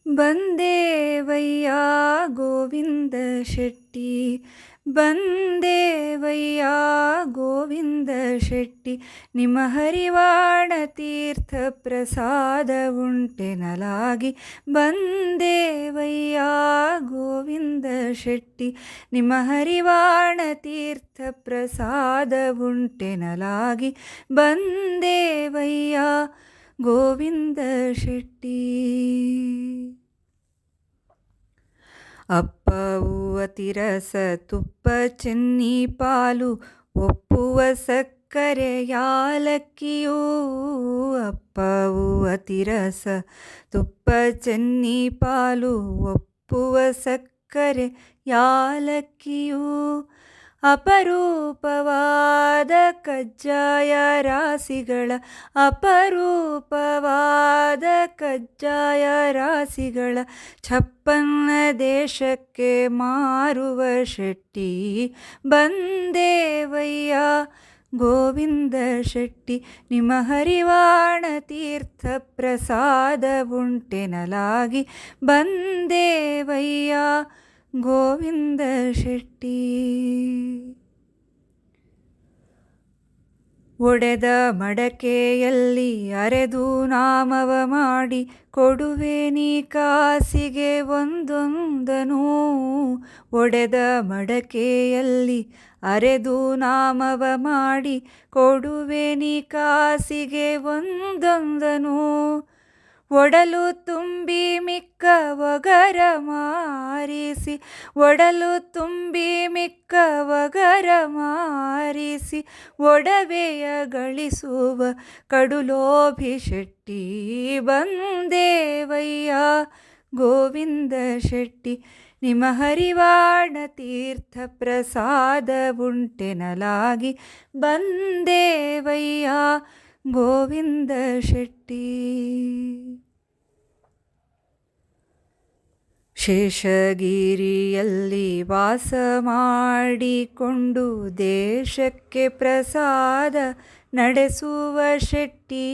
ಬಂದೇವಯ್ಯ ಗೋವಿಂದ ಶೆಟ್ಟಿ, ಬಂದೇವಯ್ಯ ಗೋವಿಂದ ಶೆಟ್ಟಿ, ನಿಮ್ಮ ಹರಿವಾಣ ತೀರ್ಥ ಪ್ರಸಾದ ಉಂಟೆನಲಾಗಿ. ಬಂದೇವಯ್ಯ ಗೋವಿಂದ ಶೆಟ್ಟಿ, ನಿಮ್ಮ ಹರಿವಾಣ ತೀರ್ಥ ಪ್ರಸಾದ ಉಂಟೆನಲಾಗಿ. ಬಂದೇವಯ್ಯ ಗೋವಿಂದ ಶೆಟ್ಟಿ. ಅಪ್ಪವು ಅತಿರಸ ತುಪ್ಪ ಚೆನ್ನಿ ಪಾಲು ಒಪ್ಪುವ ಸಕ್ಕರೆ ಯಾಲಕ್ಕಿಯೂ. ಅಪ್ಪವು ಅತಿರಸ ತುಪ್ಪ ಚೆನ್ನಿ ಪಾಲು ಒಪ್ಪುವ ಸಕ್ಕರೆ ಯಾಲಕ್ಕಿಯೂ. ಅಪರೂಪವಾದ ಕಜ್ಜಾಯ ರಾಶಿಗಳ, ಅಪರೂಪವಾದ ಕಜ್ಜಾಯ ರಾಶಿಗಳ ಛಪ್ಪನ್ನ ದೇಶಕ್ಕೆ ಮಾರುವ ಶೆಟ್ಟಿ. ಬಂದೇವಯ್ಯ ಗೋವಿಂದ ಶೆಟ್ಟಿ, ನಿಮ್ಮ ಹರಿವಾಣ ತೀರ್ಥ ಪ್ರಸಾದ ಉಂಟೆನಲಾಗಿ. ಬಂದೇವಯ್ಯ ಗೋವಿಂದ ಶೆಟ್ಟಿ. ಒಡೆದ ಮಡಕೆಯಲ್ಲಿ ಅರೆದು ನಾಮವ ಮಾಡಿ ಕೊಡುವೆ ನೀ ಕಾಸಿಗೆ ಒಂದೊಂದನು. ಒಡೆದ ಮಡಕೆಯಲ್ಲಿ ಅರೆದು ನಾಮವ ಮಾಡಿ ಕೊಡುವೆ ನೀ ಕಾಸಿಗೆ ಒಂದೊಂದನು. ಒಡಲು ತುಂಬಿ ಮಿಕ್ಕ ಒಗರ ಮಾರಿಸಿ, ಒಡಲು ತುಂಬಿ ಮಿಕ್ಕ ಒಗರ ಮಾರಿಸಿ ಒಡವೆಯ ಗಳಿಸುವ ಕಡುಲೋಭಿ ಶೆಟ್ಟಿ. ಬಂದೇವಯ್ಯ ಗೋವಿಂದ ಶೆಟ್ಟಿ, ನಿಮ್ಮ ಹರಿವಾಣ ತೀರ್ಥ ಪ್ರಸಾದ ಉಂಟೆನಲಾಗಿ. ಬಂದೇವಯ್ಯ ಗೋವಿಂದ ಶೆಟ್ಟಿ. ಶೇಷಗಿರಿಯಲ್ಲಿ ವಾಸ ಮಾಡಿಕೊಂಡು ದೇಶಕ್ಕೆ ಪ್ರಸಾದ ನಡೆಸುವ ಶೆಟ್ಟಿ.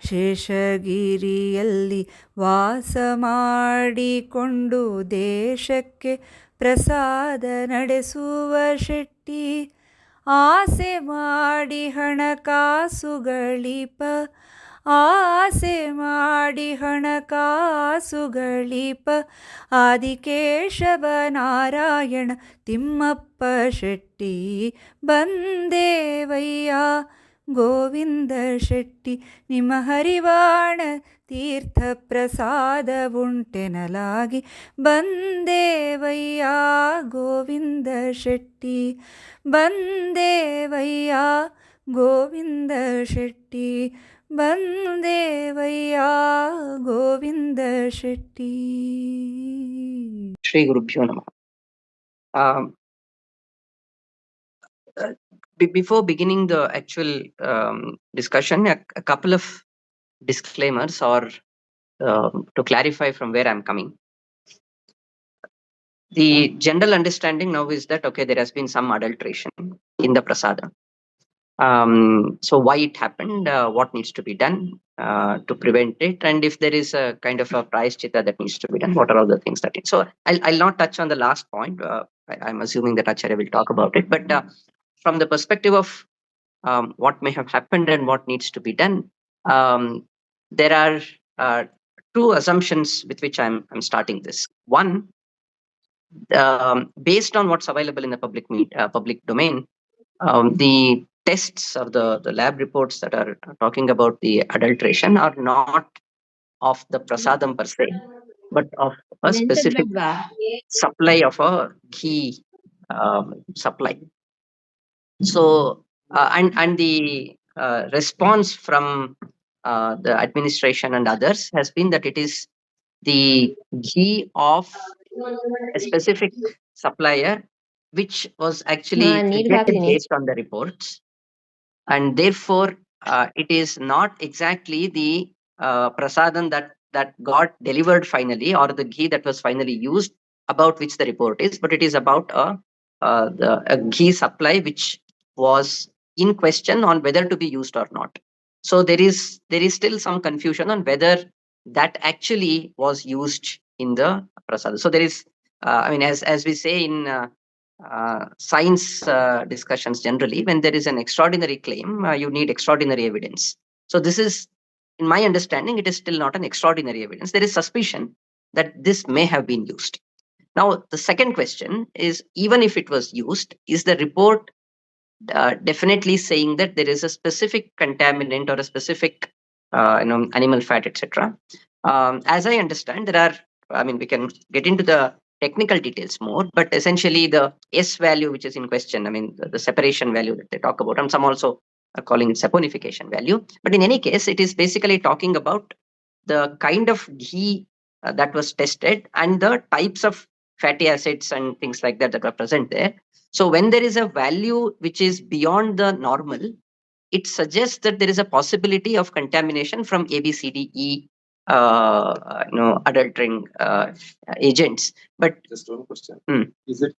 ಶೇಷಗಿರಿಯಲ್ಲಿ ವಾಸ ಮಾಡಿಕೊಂಡು ದೇಶಕ್ಕೆ ಪ್ರಸಾದ ನಡೆಸುವ ಶೆಟ್ಟಿ. ಆಸೆ ಮಾಡಿ ಹಣಕಾಸುಗಳಿಪ, ಆಸೆ ಮಾಡಿ ಹಣಕಾಸುಗಳಿಪ ಆದಿಕೇಶವ ನಾರಾಯಣ ತಿಮ್ಮಪ್ಪ ಶೆಟ್ಟಿ. ಬಂದೇವಯ್ಯ ಗೋವಿಂದ ಶೆಟ್ಟಿ, ನಿಮ್ಮ ಹರಿವಾಣ ತೀರ್ಥ ಪ್ರಸಾದ ಉಂಟೆನಲಾಗಿ. ಬಂದೇವಯ್ಯ ಗೋವಿಂದ ಶೆಟ್ಟಿ, ಬಂದೇವಯ್ಯ ಗೋವಿಂದ ಶೆಟ್ಟಿ, ಬಂದೇವಯ್ಯ ಗೋವಿಂದ ಶೆಟ್ಟಿ. ಶ್ರೀ ಗುರುಭ್ಯೋ ನಮಃ. Before beginning the actual discussion, a couple of disclaimers or to clarify from where I'm coming. The general understanding now is that, okay, there has been some adulteration in the prasada. So why it happened, what needs to be done to prevent it, and if there is a kind of a prayashchitta that needs to be done, what are all the things that so I'll not touch on the last point. I'm assuming that Acharya will talk about it, but from the perspective of what may have happened and what needs to be done, there are two assumptions with which I'm starting this. One, based on what's available in the public domain, the tests or the lab reports that are talking about the adulteration are not of the prasadam per se, but of a specific supply of a ghee supply. So and the response from the administration and others has been that it is the ghee of a specific supplier which was actually rejected based on the reports, and therefore it is not exactly the prasadam that got delivered finally, or the ghee that was finally used, about which the report is, but it is about a ghee supply which was in question on whether to be used or not. So there is still some confusion on whether that actually was used in the prasad. So there is, I mean, as we say in science discussions generally, when there is an extraordinary claim, you need extraordinary evidence. So this is, in my understanding, it is still not an extraordinary evidence. There is suspicion that this may have been used. Now, the second question is, even if it was used, is the report definitely saying that there is a specific contaminant or a specific animal fat, etc. As I understand, there are, I mean, we can get into the technical details more, but essentially the S value which is in question, I mean, the separation value that they talk about, and some also are calling it saponification value. But in any case, it is basically talking about the kind of ghee that was tested and the types of fatty acids and things like that that were present there. So when there is a value which is beyond the normal, it suggests that there is a possibility of contamination from A, B, C, D, E, adulterating agents. But Just one question. Hmm. Is it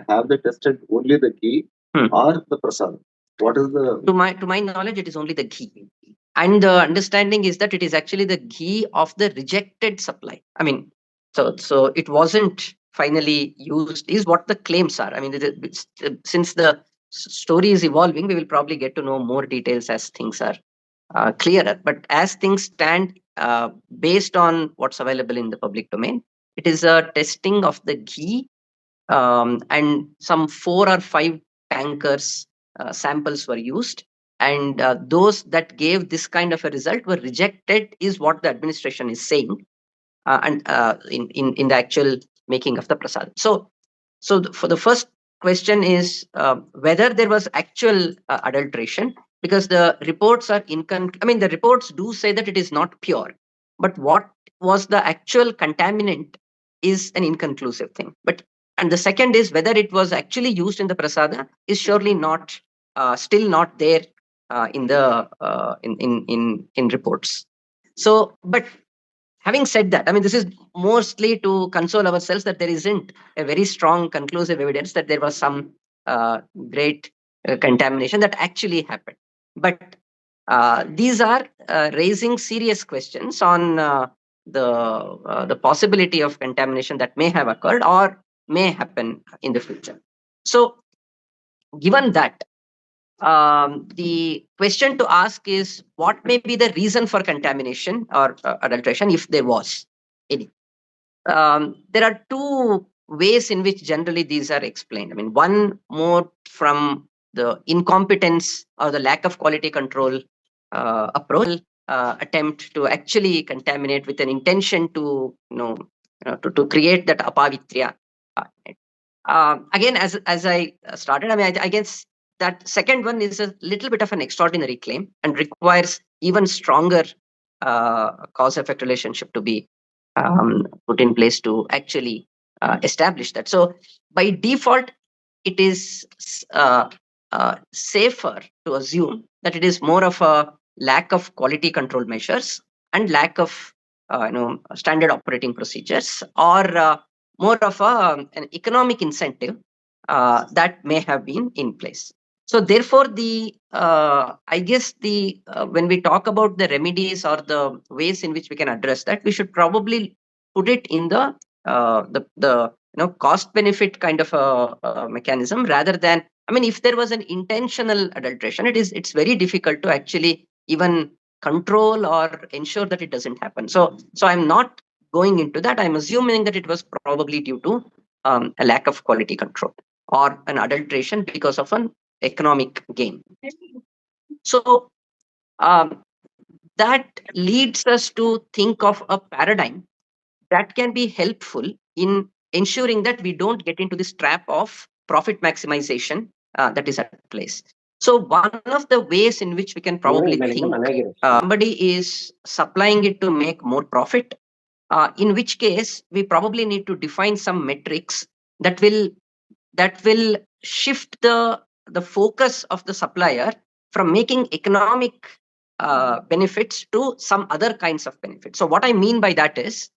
have they tested only the ghee or the prasad? What is the to my knowledge, it is only the ghee. And the understanding is that it is actually the ghee of the rejected supply. I mean, so it wasn't finally used, is what the claims are. I mean, since the story is evolving, we will probably get to know more details as things are clearer. But as things stand, based on what's available in the public domain, it is a testing of the ghee, and some 4 or 5 tankers samples were used, and those that gave this kind of a result were rejected, is what the administration is saying, and in the actual making of the prasad. So for the first question is whether there was actual adulteration, because the reports are I mean, the reports do say that it is not pure, but what was the actual contaminant is an inconclusive thing. And the second is whether it was actually used in the prasada is surely not, still not there in the in reports. So, but having said that, I mean, this is mostly to console ourselves that there isn't a very strong conclusive evidence that there was some great contamination that actually happened. But these are raising serious questions on the possibility of contamination that may have occurred or may happen in the future. So, given that, the question to ask is, what may be the reason for contamination or adulteration, if there was any? There are two ways in which generally these are explained. I mean, one more from the incompetence or the lack of quality control approach, attempt to actually contaminate with an intention to, to create that apavitrya. Again, as I started, I mean, I guess that second one is a little bit of an extraordinary claim and requires even stronger cause-effect relationship to be put in place to actually establish that. So by default, it is safer to assume that it is more of a lack of quality control measures and lack of standard operating procedures, or more of an economic incentive that may have been in place. So therefore, the I guess the when we talk about the remedies or the ways in which we can address that, we should probably put it in the cost benefit kind of a mechanism, rather than, I mean, if there was an intentional adulteration, it's very difficult to actually even control or ensure that it doesn't happen. So I'm not going into that. I'm assuming that it was probably due to a lack of quality control or an adulteration because of an economic gain. So that leads us to think of a paradigm that can be helpful in ensuring that we don't get into this trap of profit maximization that is at place. So one of the ways in which we can probably think somebody is supplying it to make more profit, in which case we probably need to define some metrics that will shift the focus of the supplier from making economic benefits to some other kinds of benefits. So what I mean by that is,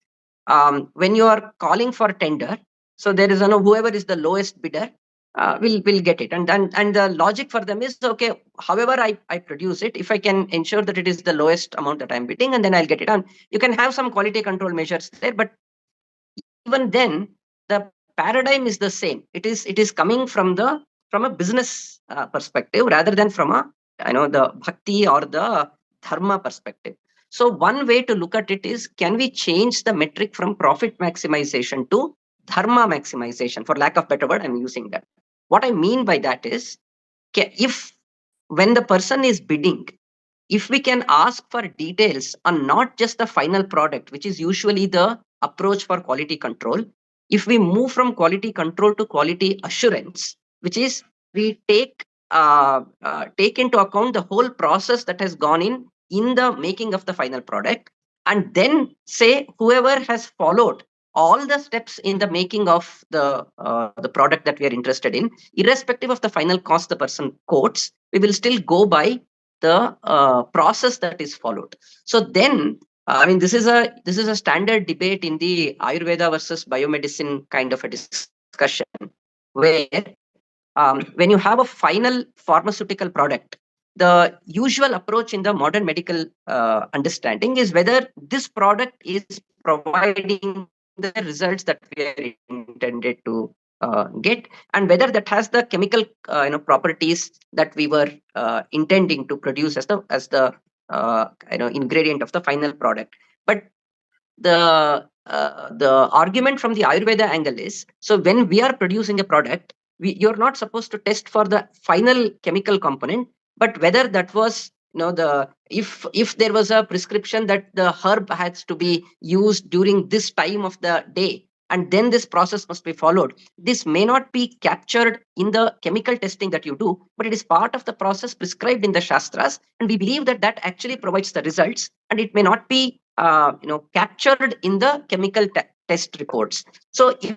when you are calling for tender, so there is whoever is the lowest bidder will get it, and the logic for them is, okay, however I produce it, if I can ensure that it is the lowest amount that I'm bidding, and then I'll get it. And you can have some quality control measures there, but even then, the paradigm is the same. It is coming from a business perspective rather than from the bhakti or the dharma perspective. So one way to look at it is, can we change the metric from profit maximization to dharma maximization? For lack of better word, I'm using that. What I mean by that is, if when the person is bidding, if we can ask for details on not just the final product, which is usually the approach for quality control, if we move from quality control to quality assurance, which is we take into account the whole process that has gone in the making of the final product, and then say whoever has followed all the steps in the making of the product that we are interested in, irrespective of the final cost the person quotes, we will still go by the process that is followed. So then, I mean, this is a standard debate in the Ayurveda versus biomedicine kind of a discussion, where when you have a final pharmaceutical product, the usual approach in the modern medical understanding is whether this product is providing the results that we are intended to get, and whether that has the chemical properties that we were intending to produce as the ingredient of the final product. But the argument from the Ayurveda angle is, so when we are producing a product, you're not supposed to test for the final chemical component, but whether that was if there was a prescription that the herb has to be used during this time of the day, and then this process must be followed. This may not be captured in the chemical testing that you do, but it is part of the process prescribed in the Shastras, and we believe that that actually provides the results, and it may not be captured in the chemical test reports. So if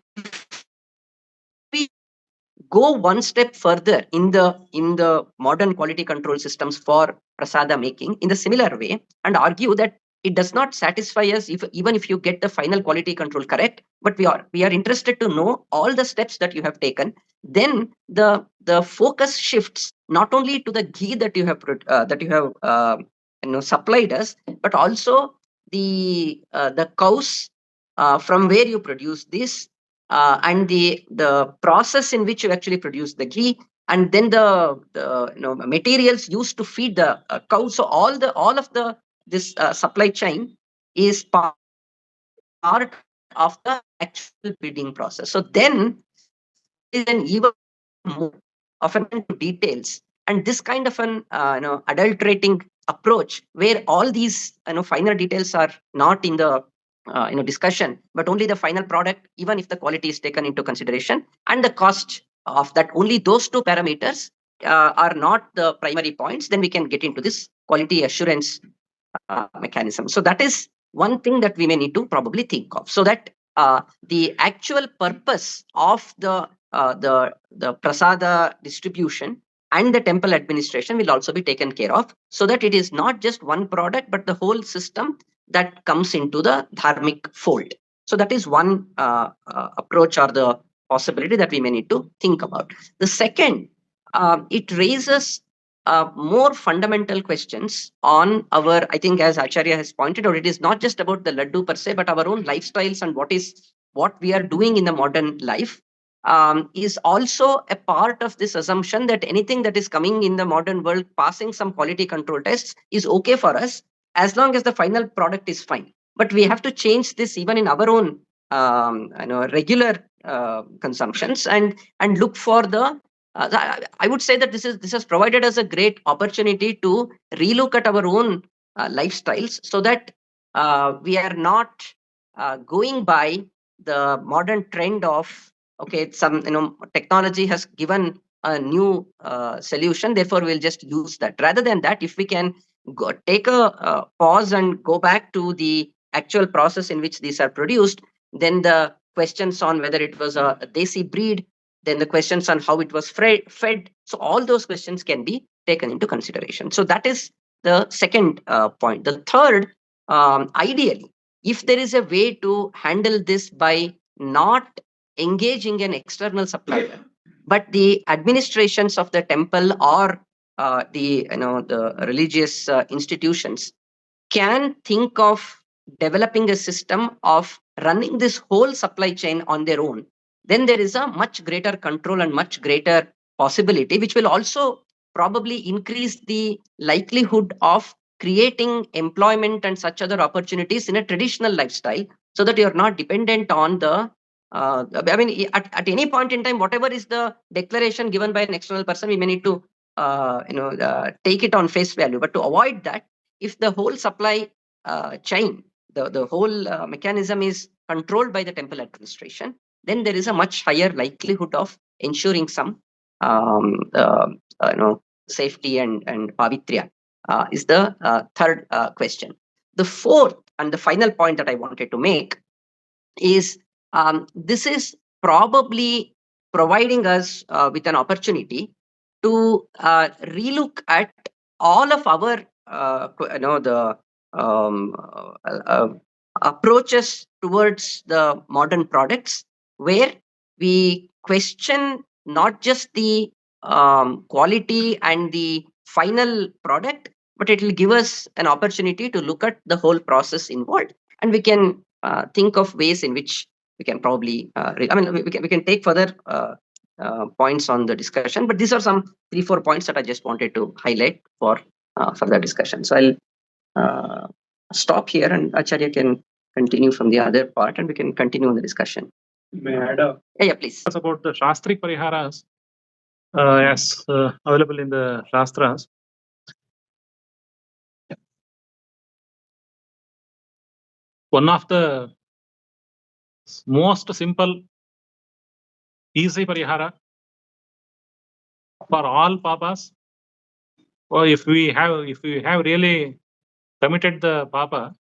we go one step further in the modern quality control systems for prasada making in the similar way, and argue that it does not satisfy us even if you get the final quality control correct, but we are interested to know all the steps that you have taken, then the focus shifts not only to the ghee that you have supplied us, but also the cows from where you produce this, and the process in which you actually produce the ghee, and then the materials used to feed the cows. So all of this supply chain is part of the actual breeding process. So then is an even more often to details, and this kind of an adulterating approach where all these finer details are not in the discussion, but only the final product, even if the quality is taken into consideration, and the cost of that, only those two parameters are not the primary points, then we can get into this quality assurance mechanism. So that is one thing that we may need to probably think of, so that the actual purpose of the prasada distribution and the temple administration will also be taken care of, so that it is not just one product but the whole system that comes into the dharmic fold. So that is one approach or the possibility that we may need to think about. The second, it raises more fundamental questions on our, I think, as Acharya has pointed out, it is not just about the laddu per se, but our own lifestyles and what we are doing in the modern life is also a part of this assumption that anything that is coming in the modern world passing some quality control tests is okay for us, as long as the final product is fine. But we have to change this even in our own regular consumptions, and look for the I would say that this has provided us a great opportunity to relook at our own lifestyles, so that we are not going by the modern trend of, okay, some technology has given a new solution, therefore we'll just use that. Rather than that, if we can take a pause and go back to the actual process in which these are produced, then the questions on whether it was a desi breed, then the questions on how it was fed, so all those questions can be taken into consideration. So that is the second point. The third, ideally, if there is a way to handle this by not engaging an external supplier, but the administrations of the temple or the religious institutions can think of developing a system of running this whole supply chain on their own, then there is a much greater control and much greater possibility, which will also probably increase the likelihood of creating employment and such other opportunities in a traditional lifestyle, so that you're not dependent on the I mean, at any point in time, whatever is the declaration given by an external person, we may need to take it on face value. But to avoid that, if the whole supply chain, the whole mechanism is controlled by the temple administration, then there is a much higher likelihood of ensuring some safety and pavitrya. Is the third question. The fourth and the final point that I wanted to make is this is probably providing us with an opportunity to relook at all of our the approaches towards the modern products, where we question not just the quality and the final product, but it will give us an opportunity to look at the whole process involved, and we can think of ways in which we can probably we can take further points on the discussion, but these are some 3-4 points that I just wanted to highlight for further discussion. So I'll stop here, and Acharya can continue from the other part, and we can continue on the discussion. May I add a yeah, please. About the Shastric Pariharas as available in the Shastras. One of the most simple, easy parihara for all papas, or if we have really committed the papa,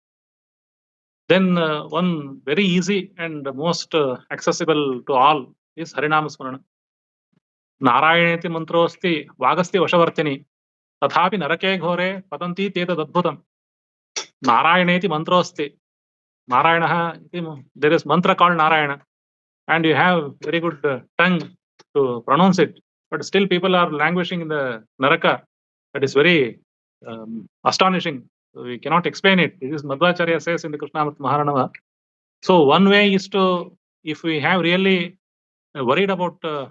then one very easy and most accessible to all is Harinama Smarana. Narayaneti mantrosti vagasti vashavartini tathapi narake ghore patanti tetadadbhutam. Narayaneti mantrosti. Narayana, there is mantra called Narayana, and you have very good tongue to pronounce it, but still people are languishing in the Naraka. That is very astonishing. We cannot explain it. This is Madhvacharya says in the Krishna Bhakti Maharanava. So one way is to, if we have really worried about the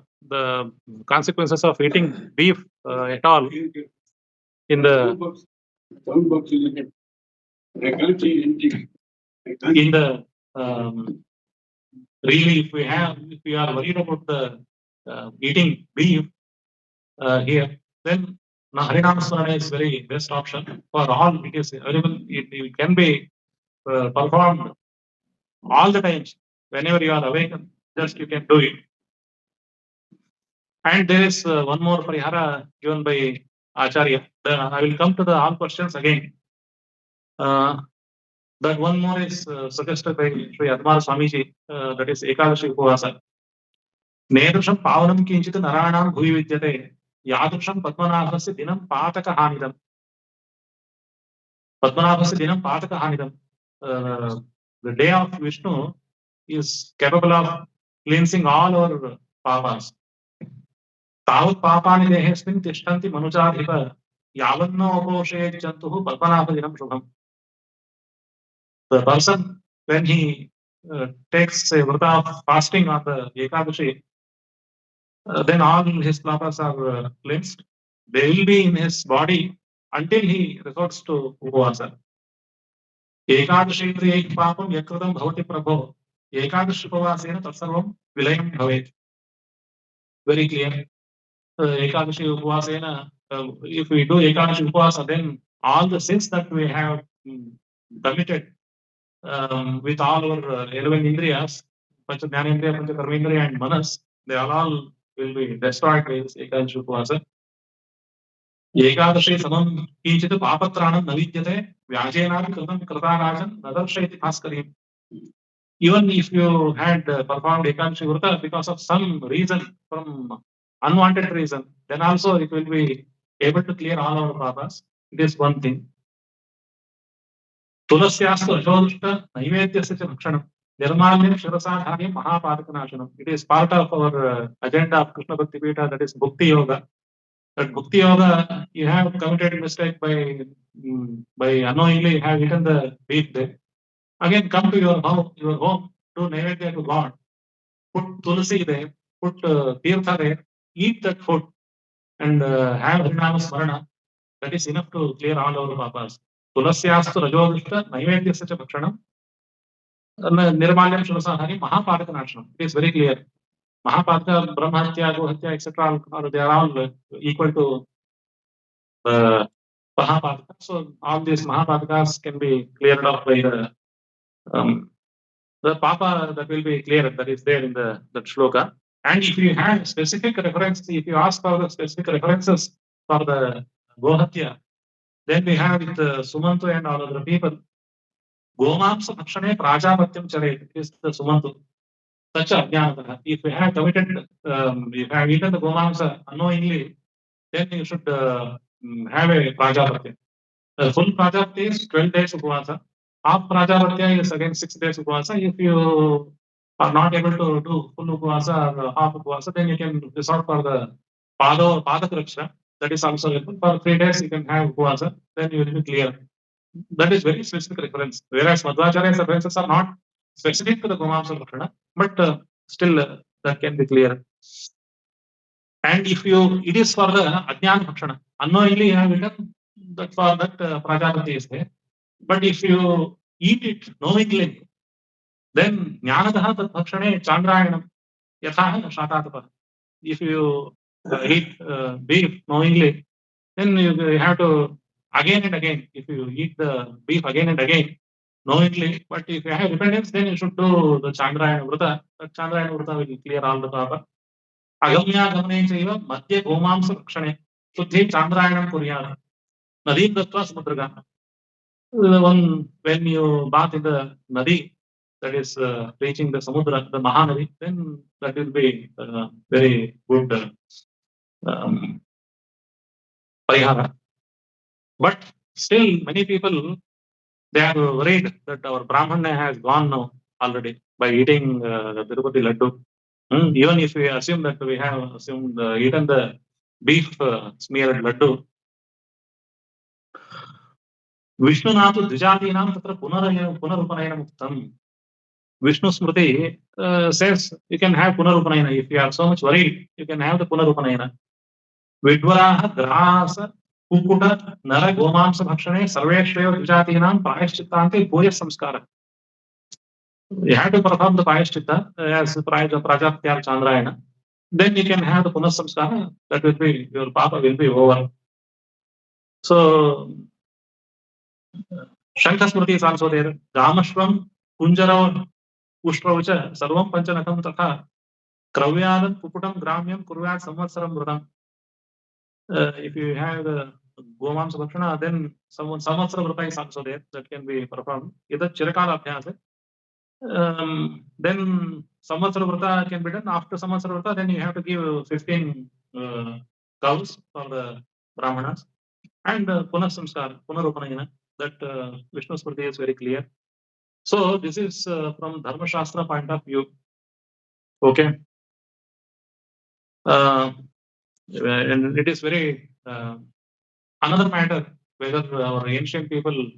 consequences of eating beef at all, in the really, if we are worried about the eating beef here, then Harinam Smarana is very best option for all. It is available. It can be performed all the times whenever you are awakened. Just you can do it. And there is one more parihara given by Acharya. I will come to the all questions again. That one more is suggested by Sri Admar Swamiji, that is Ekadashi Upavasa. Nedrusham Pavanam Kinchit Naranam Bhuvi Vidyate Yadrusham Padmanabhasya Dinam Pataka Hanidam. Padmanabhasya Dinam Pataka Hanidam. The day of Vishnu is capable of cleansing all our papas. Tavat Papani Dehesmin Tishtanti Manuchadhipa Yavanno Uposhe Chantuhu Padmanabhadinam Shubham. The person, when he takes a vrata of fasting on the Ekadashi, then all his papas are cleansed. They will be in his body until he resorts to Upavasa. Ekadashi Kriyai Papam Yakrutam Bhavati Prabho. Ekadashi Upavasena Tatsarvam Vilayam Bhavet. Very clear. Ekadashi Upavasena, if we do Ekadashi Upavasa, then all the sins that we have committed with all our 11 indriyas, Pancha Jnanendriya, Pancha Karmendriya and Manas, they all will be destroyed by this Ekadashi Upavasa. Ekadashi Samam Kinchit Papatranam Navidyate Vyajenapi Kritam Kratarajan Nadarshayati Bhaskarim. Even if you had performed Ekadashi Vrata because of some reason, from unwanted reason, then also it will be able to clear all our papas. It is one thing. Tulasyastu Ajodushta Naivedyasya Bhakshanam Nirmalyam Shirasadhanam Mahapadakanasanam. It is part of our agenda of Krishna Bhakti Peetha, that is Bhakti Yoga. That Bhakti Yoga, you have committed a mistake by unknowingly have eaten the beef there. Again, come to your home do Naivedya to God, put Tulsi there, put Tirtha there, eat that food and have Harinama Smarana, that is enough to clear all our papas. Tulasyastu Rajodishta, Naivedyasya cha Bhakshanam, Nirmalyam Shurasahari, Mahapadaka Nashanam. It is very clear. Mahapadaka, Brahmatya, Gohatya, etc. They are all equal to Mahapadaka. So all these Mahapadakas can be cleared off by the Papa that will be clear, that is there in that shloka. And if you have specific references, if you ask for the specific references for the Gohatya, then we have with Sumantu and all other people. Gomamsa Bhakshane Prajapatyam Charet is the Sumantu. Such a Jnanatah. If you have committed, if you have eaten the Gomamsa unknowingly, then you should have a Prajapatya. Full Prajapatya is 12 days Upavasa. Half Prajapatya is again 6 days Upavasa. If you are not able to do full Upavasa or half Upavasa, then you can resort for the Padakraksha. That is also available. For 3 days you can have Upavasa, then you will be clear. That is very specific reference. Whereas Madhvacharya's references are not specific to the Gomamsa Bhakshana, but still that can be clear. And if it is for the Ajnana Bhakshana, unknowingly you have written that for that Prajapati is there. But if you eat it knowingly, then Jnanatah tat Bhakshane Chandrayanam Yatha Shatatapa. If you eat beef knowingly, then you have to again and again, if you eat the beef again and again, knowingly, but if you have repentance, then you should do the Chandrayana Vrata. The Chandrayana Vrata will clear all the papa. Agamya Gamane Chaiva, Madhya Gomamsa Bhakshane, Suddhi Chandrayanam Kuryana. Nadim Dattva Samudraga. When you bath in the Nadi, that is reaching the Samudra, the Mahanadi, then that will be very good parihara. But still, many people, they are worried that our Brahmana has gone now already by eating the Tirupati Laddu. Even if we assume that we have assumed eaten the beef smeared Laddu, Vishnu Natu Dvijatinam Tatra Punarupanayana Muktam. Vishnu Smriti says you can have Punarupanayana. If you are so much worried, you can have the Punarupanayana. Vidvaraha Grasa Kukuta Nara Gomamsa Bhakshane Sarveshvayo Dvijatinam Prayashchittante Bhoya Samskara. You have to perform the Prayashchitta as Prajapatyar Chandrayana. Then you can have the Punasamskara. That will be, your Papa will be over. So Shankha Smriti is also there. Ramashvam Kunjarav Ushpravacha Sarvam Panchanakam Tatha Kravyadam Puputam Gramyam Kurvat Samvatsaram Vradam. If you have the Gomamsa Bhakshana, then Samvatsara Vrata is also there that can be performed. Either Chirakala Abhyasa. Then Samvatsara Vrata can be done. After Samvatsara Vrata, then you have to give 15 cows for the Brahmanas. And Punasamskar, Punarupanayana, that Vishnu Smriti is very clear. So this is from Dharma Shastra point of view. Okay. And it is very another matter whether our ancient people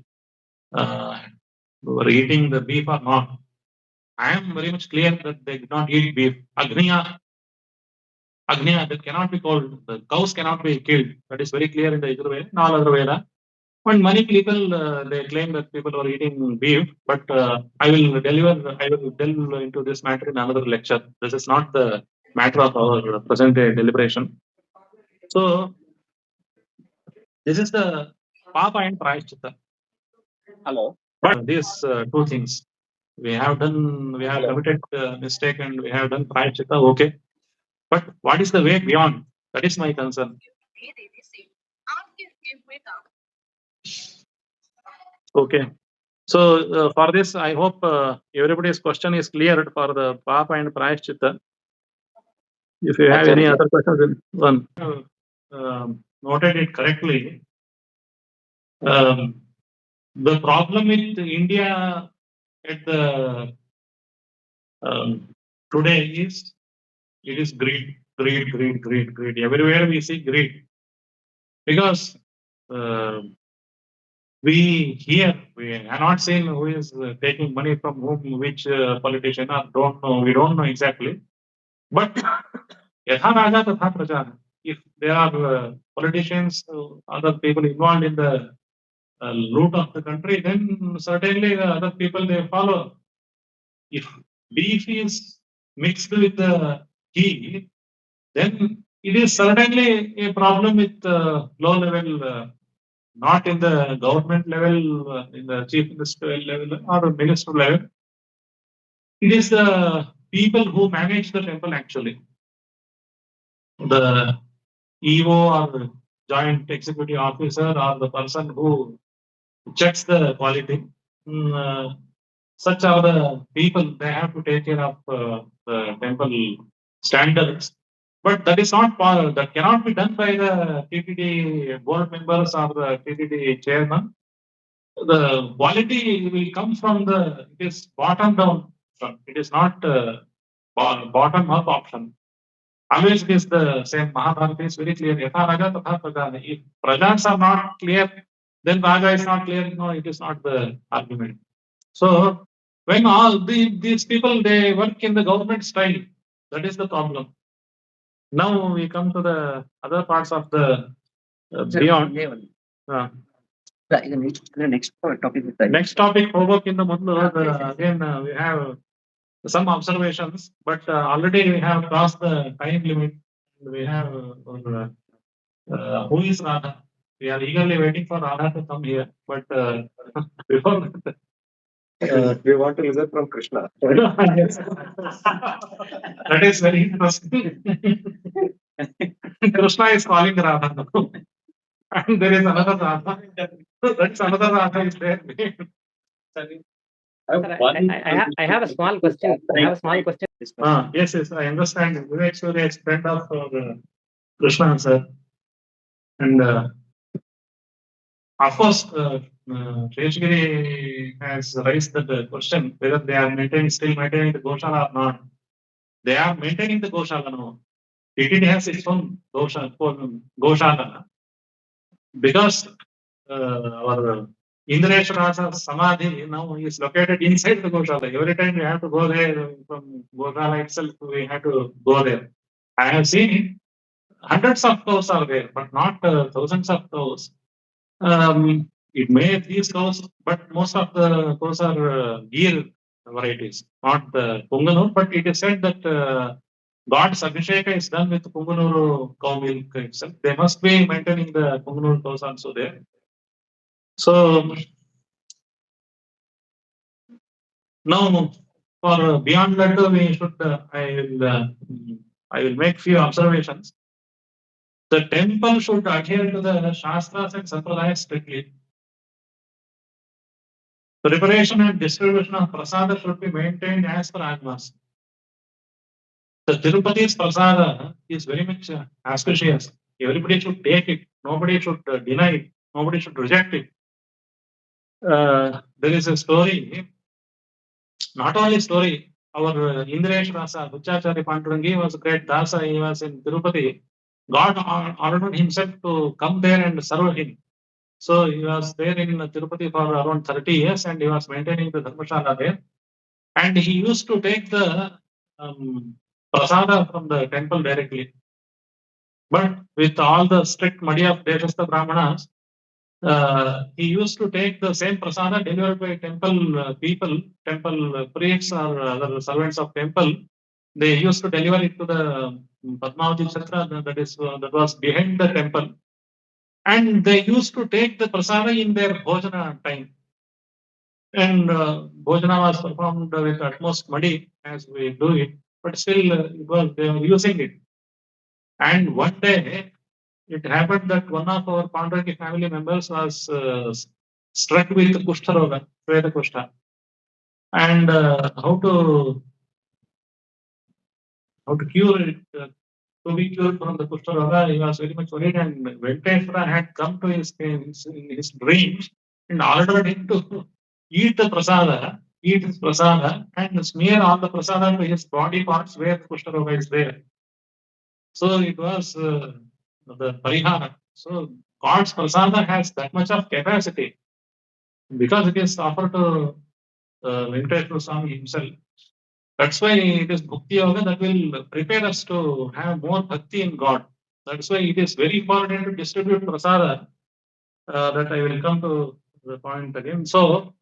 were eating the beef or not. I am very much clear that they did not eat beef. Agniya, that cannot be called, the cows cannot be killed. That is very clear in the Yajurveda and all other Veda. And many people, they claim that people are eating beef, but I will delve into this matter in another lecture. This is not the matter of our present day deliberation. So, this is the Papa and Prayashchitta. Hello. But these two things, we have committed mistake and we have done Prayashchitta, okay. But what is the way beyond? That is my concern. Okay. So for this, I hope everybody's question is cleared for the Papa and Prayashchitta. If you have any other questions, then noted it correctly. The problem with India at the today is it is greed. Everywhere we see greed, because we hear We have not seen who is taking money from whom, which politician, or don't know. We don't know exactly. But yatha raja tatha praja. If there are politicians, other people involved in the loot of the country, then certainly the other people they follow. If beef is mixed with the ghee, then it is certainly a problem with low level, not in the government level, in the chief minister level or minister level. It is the people who manage the temple actually. The EO or joint executive officer or the person who checks the quality. Such are the people, they have to take care of the temple standards. But that is not that cannot be done by the TTD board members or the TTD chairman. The quality will come from it is bottom down. It is not bottom up option. Always it is the same. Mahabharata is very clear. Yatha raja tatha praja. If prajas are not clear, then raja is not clear. No, it is not the argument. So when all these people they work in the government style, that is the problem. Now we come to the other parts of the beyond. The next topic. Next topic, homework in the Mudlu. Again, we have some observations, but already we have crossed the time limit. We have who is Radha? We are eagerly waiting for Radha to come here, but before that, We want to listen from Krishna. yes. That is very interesting. Krishna is calling Radha now. And there is another Radha. That's another Radha is there. I have a small question. Yes, I understand. Vivek Surya is friend of Krishna, sir. And of course, Sheshgiri has raised the question whether they are still maintaining the Goshala or not. They are maintaining the Goshala now. TTD has its own Goshala. Because our Indrashwara Samadhi now is located inside the Goshala. Every time we have to go there from Goshala itself, we have to go there. I have seen it. Hundreds of cows are there, but not thousands of cows. It may these cows, but most of the cows are gear varieties, not the Punganur. But it is said that God's Abhisheka is done with Punganur cow milk itself. They must be maintaining the Punganur cows also there. So now for beyond Laddu, we should. I will make few observations. The temple should adhere to the Shastras and Sampradayas strictly. Preparation and distribution of prasada should be maintained as per agmas. The Tirupati's prasada is very much auspicious. Everybody should take it. Nobody should deny it. Nobody should reject it. There is a story, not only story. Our Indresh Rasa, Acharya Pandurangi was a great dasa. He was in Tirupati. God ordered himself to come there and serve him. So he was there in Tirupati for around 30 years and he was maintaining the Dharmashala there. And he used to take the prasada from the temple directly. But with all the strict madi of Deshastha Brahmanas, he used to take the same prasada delivered by temple people, temple priests or other servants of temple. They used to deliver it to the Padmavati Chhatra that was behind the temple. And they used to take the prasada in their bhojana time. And bhojana was performed with utmost madi as we do it, but still they were using it. And one day it happened that one of our Pandurangi family members was struck with Kushtaroga, Sveta Kushta. And how to cure it, to be cured from the Kushtaroga, he was very much worried, and Venkateshwara had come to in his dreams and ordered him to eat his prasada, and smear all the prasada to his body parts where Kushtaroga is there. So it was the parihara. So God's prasada has that much of capacity. because it is offered to Venkateswara Swami himself. That's why it is Bhakti Yoga that will prepare us to have more Bhakti in God. That's why it is very important to distribute prasada. That I will come to the point again. So,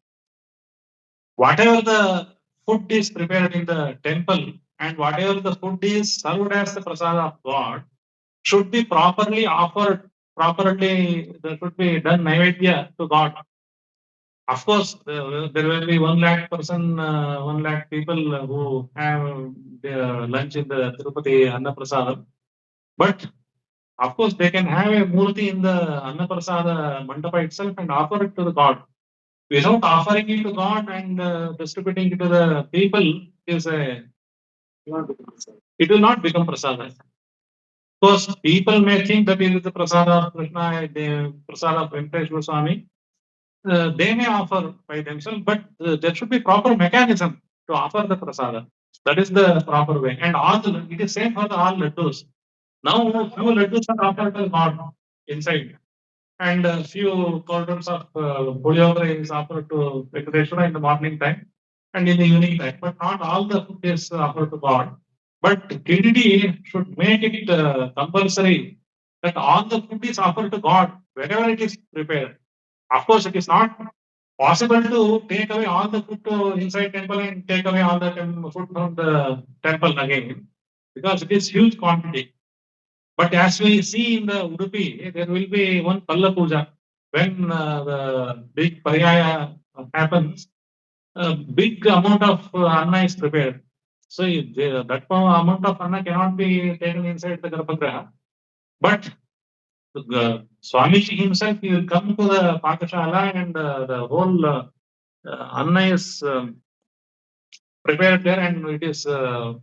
whatever the food is prepared in the temple and whatever the food is served as the prasada of God should be properly offered, properly, there should be done naivedya to God. Of course, there will be 1 lakh person, 1 lakh people who have their lunch in the Tirupati Annaprasadam. But of course, they can have a murti in the Annaprasada mandapa itself and offer it to the God. Without offering it to God and distributing it to the people, is a it will not become prasada. Of course, people may think that it is the prasada of Krishna, the prasada of Venkateswara Swami. They may offer by themselves, but there should be proper mechanism to offer the prasada. That is the proper way. And all it is same for all laddus. Now, few laddus are offered to God inside, and a few cauldrons of puliyogara is offered to Venkateshwara in the morning time and in the evening time. But not all the food is offered to God. But TDD should make it compulsory that all the food is offered to God wherever it is prepared. Of course, it is not possible to take away all the food to inside temple and take away all the food from the temple again, because it is huge quantity. But as we see in the Udupi, there will be one Palla Puja. When the big Pariyaya happens, a big amount of Anna is prepared. So that amount of Anna cannot be taken inside the Garbhagriha. But Swamiji himself, he will come to the Pakashala and the whole Anna is prepared there and it is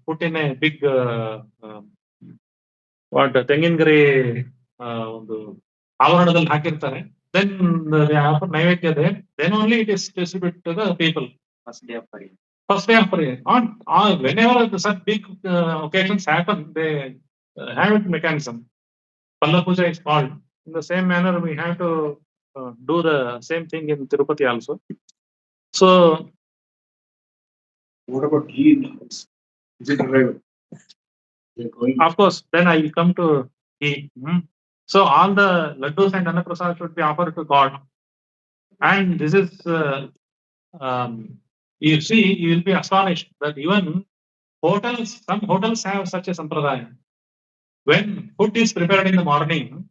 put in a big ತೆಂಗಿನಗರಿ ಒಂದು ಆವರಣದಲ್ಲಿ ಹಾಕಿರ್ತಾರೆ. Then they offer naivedya there. Then only it is distributed to the people. First day of Pariyaya. First day of Pariyaya. Whenever such big occasions happen, they have it mechanism. Palla Puja is called. In the same manner, we have to do the same thing in Tirupati also. So, what about ghee in the house? Is it arrival? Of course, then I will come to ghee. So all the laddus and annaprasad should be offered to God. And this is, you see, you will be astonished that even hotels, some hotels have such a sampradaya. When food is prepared in the morning,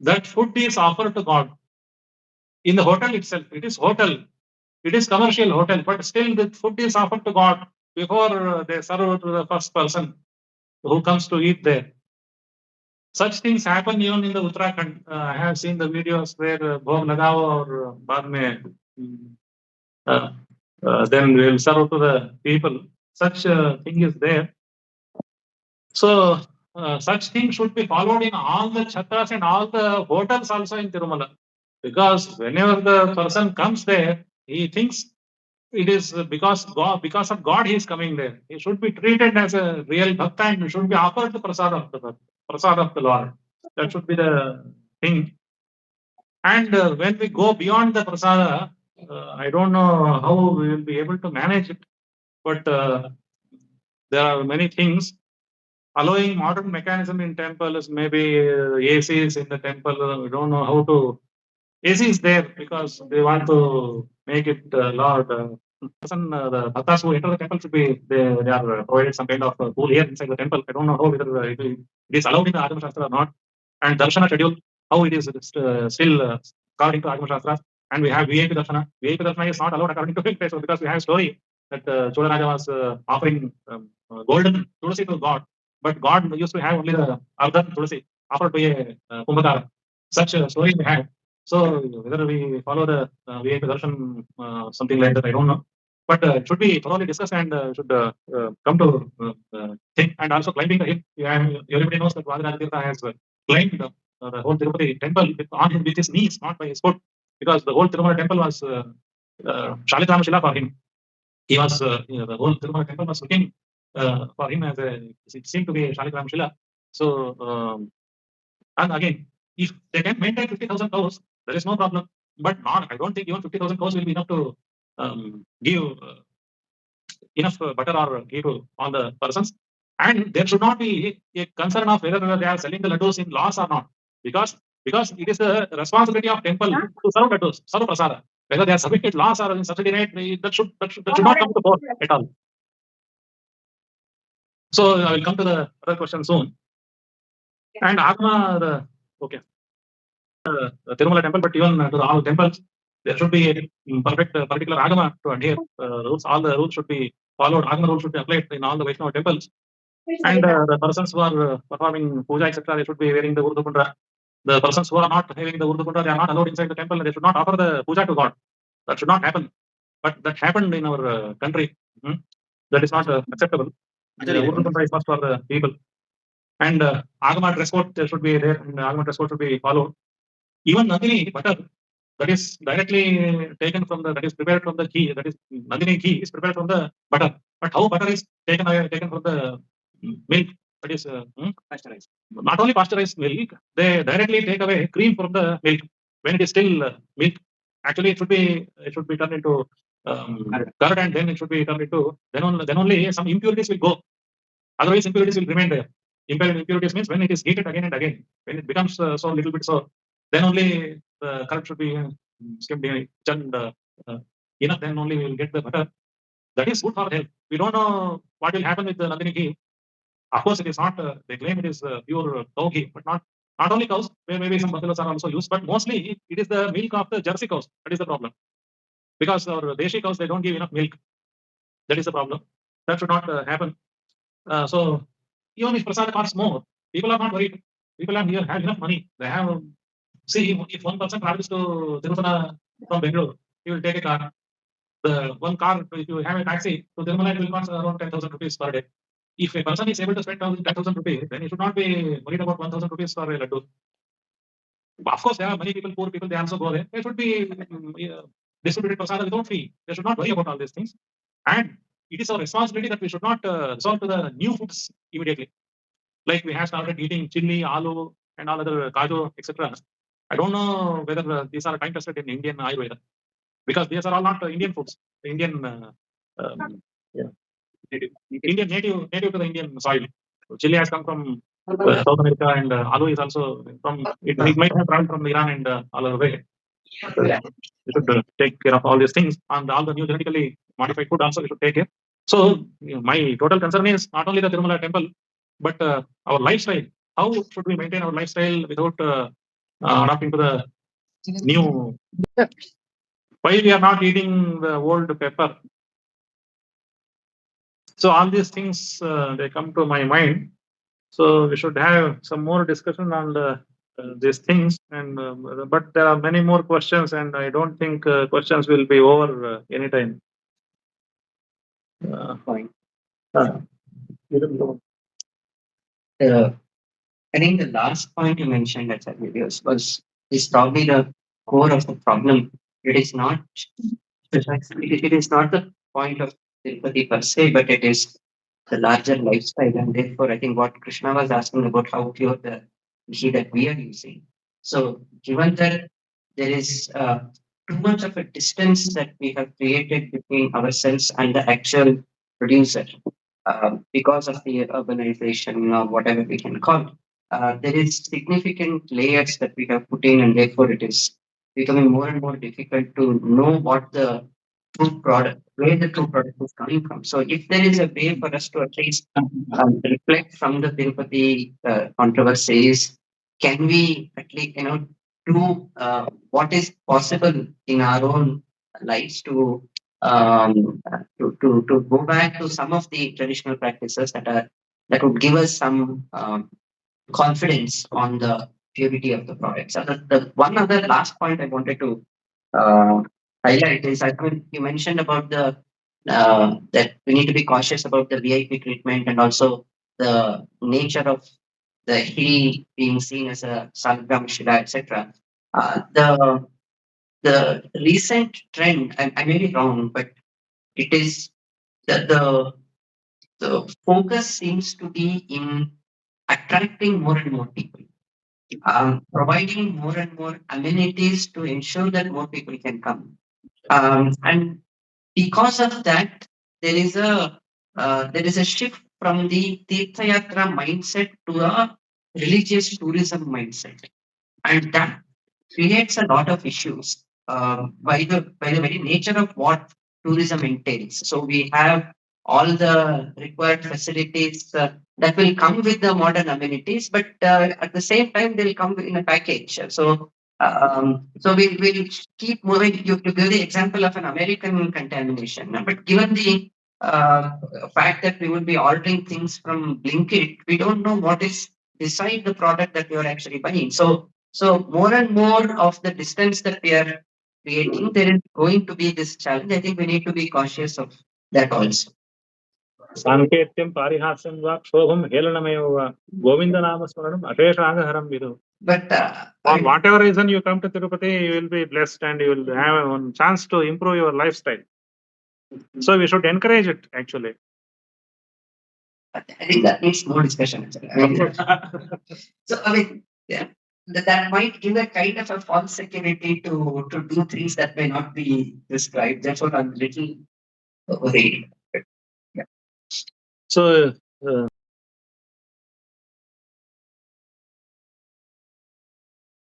that food is offered to God. In the hotel itself, it is hotel. It is commercial hotel, but still the food is offered to God before they serve to the first person who comes to eat there. Such things happen even in the Uttarakhand. I have seen the videos where Bhog Lagao or Baad mein, then we will serve to the people. Such thing is there. So such things should be followed in all the chhatras and all the hotels also in Tirumala. Because whenever the person comes there, he thinks it is because of God he is coming there. He should be treated as a real bhakta and should be offered the prasad of the Lord. That should be the thing. And when we go beyond the prasada, I don't know how we will be able to manage it, but there are many things. Allowing modern mechanism in temples, maybe ACs in the temple, we don't know how to. AC is there because they want to make it Lord. The bhaktas who enter the temple should be, they are provided some kind of cool air inside the temple. I don't know how whether it is allowed in the Agama Shastra or not. And Darshana schedule, how it is still according to Agama Shastra. And we have VIP Darshana. VIP Darshana is not allowed according to Venkateshwara because we have a story that Chola Raja was offering golden tulsi to God. But God used to have only the Ardhan tulsi offered to a Kumbhakara. Such a story we have. So whether we follow the VIP Darshan, something like that, I don't know. But it should be thoroughly discussed and should come to think. And also climbing the hill. Everybody knows that Vajrayana Tirtha has climbed the whole Tirupati temple with his knees, not by his foot, because the whole Tirumala temple was Shaligrama Shila for him. He was, the whole Tirumala temple was looking for him as it seemed to be Shaligrama Shila. So, and again, if they can maintain 50,000 cows, there is no problem. but not. I don't think even 50,000 cows will be enough to give enough butter or ghee to all the persons. And there should not be a concern of whether they are selling the laddus in loss or not, because it is the responsibility of temple to serve laddus, serve prasada. Whether they are serving it loss or in subsidy rate, that should not come to fore at all. So I will come to the other question soon. And Agama, okay, the Tirumala temple, but even to all temples, there should be a perfect particular Agama to adhere. Rules, all the rules should be followed. Agama rules should be applied in all the Vaishnava temples. And the persons who are performing puja, etc., they should be wearing the Urdu Kundra. The persons who are not having the Urdu Kundra, they are not allowed inside the temple. They should not offer the puja to God. That should not happen. But that happened in our country. That is not acceptable. The Urdu Kundra is not for the people. And Agama dress code should be there, and Agama dress code should be followed. Even Nandini butter, that is directly taken from that is prepared from the ghee. That is Nandini ghee is prepared from the butter. But how butter is taken from the milk? That is pasteurized. Not only pasteurized milk, they directly take away cream from the milk when it is still milk. Actually, it should be turned into curd, and then it should be turned into then only some impurities will go. Otherwise, impurities will remain there. Impurities means when it is heated again and again, when it becomes so little bit so, then only the curd should be skimmed and enough. Then only we will get the butter. That is good for health. We don't know what will happen with the Nandini ghee. Of course, it is not. They claim it is pure cow ghee, but not only cows. Maybe some buffaloes are also used, but mostly it is the milk of the Jersey cows. That is the problem. Because our Deshi cows, they don't give enough milk. That is the problem. That should not happen. So even if prasad costs more, people are not worried. People are here, have enough money. They have. See, if one person travels to Tirupati from Bengaluru, he will take a car. The one car, if you have a taxi to Tirumala, it will cost around 10,000 rupees per day. If a person is able to spend 10,000 rupees, then he should not be worried about 1,000 rupees for a laddu. Of course, there are many people, poor people, they also go there. They should be distributed prasada without fee. They should not worry about all these things. And it is our responsibility that we should not resort to the new foods immediately. Like we have started eating chili, aloo, and all other kaju, etc. I don't know whether these are time tested in Indian Ayurveda, because these are all not Indian foods. Indian, Indian native to the Indian soil. So chili has come from South America, and aloo is also from. It might have traveled from Iran and all over way. We should take care of all these things, and all the new genetically modified food also we should take care. So my total concern is not only the Tirumala temple, but our lifestyle. How should we maintain our lifestyle without adapting to the new? Why we are not eating the old pepper? So all these things they come to my mind. So we should have some more discussion on these things, and but there are many more questions, and I don't think questions will be over anytime. Fine. I think the last point you mentioned, Acharya, is probably the core of the problem. It is not it is not the point of Tirupati per se, but it is the larger lifestyle. And therefore, I think what Krishna was asking about how pure the ghee that we are using. So, given that there is too much of a distance that we have created between ourselves and the actual producer, because of the urbanization or whatever we can call, there is significant layers that we have put in, and therefore it is becoming more and more difficult to know what the true product, where the true product is coming from. So, if there is a way for us to at least reflect from the Tirupati controversies, can we at least do what is possible in our own lives to go back to some of the traditional practices that would give us some confidence on the purity of the product. So the one other last point I wanted to highlight is, I mean, you mentioned about the that we need to be cautious about the VIP treatment, and also the nature of the hill being seen as a Salgram Shila, etc. The recent trend, I may be wrong, but it is that the focus seems to be in attracting more and more people. providing more and more amenities to ensure that more people can come. And because of that, there is a shift from the Tirtha Yatra mindset to a religious tourism mindset, and that creates a lot of issues by the very nature of what tourism entails. So we have all the required facilities that will come with the modern amenities, but at the same time they'll come in a package. So we'll keep moving. You give the example of an American contamination, but given the uh, fact that we will be ordering things from Blinkit, we don't know what is beside the product that we are actually buying. So more and more of the distance that we are creating, there is going to be this challenge. I think we need to be cautious of that also. Sanketyam Parihasyam va Kshobham Helanamayo va Govindanama Smaranam Asheshaghaham Vidu. But For whatever reason you come to Tirupati, you will be blessed and you will have a chance to improve your lifestyle. So we should encourage it actually. I think that needs more discussion. Yeah, that might give a kind of a false security to do things that may not be prescribed. That's what I'm little worried. So